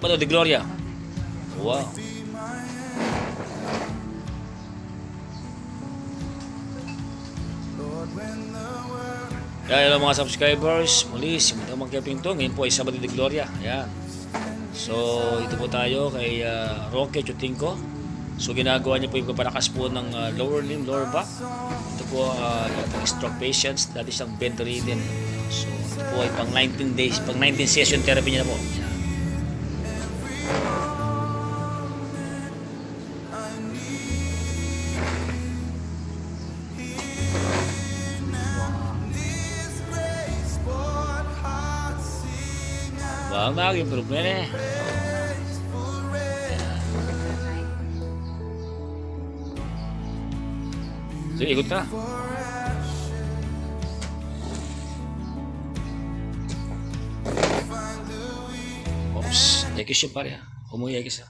Bato de Gloria. Wow. Kaya hello mga subscribers, muli simula magkapinto. Ngayon po ay Sabado de Gloria. Ayan. So ito po tayo kay Roque Tiotingco. So ginagawa niya po yung papalakas po ng lower limb, lower back. Ito po yung stroke patients, dati siyang bedridden. So ito po ay pang 19 days, pang 19 session therapy niya na po. Ayan. Bang nag-improve na eh. So, ikot ka. Oops, ekis siya pare. Umuwi ekis siya.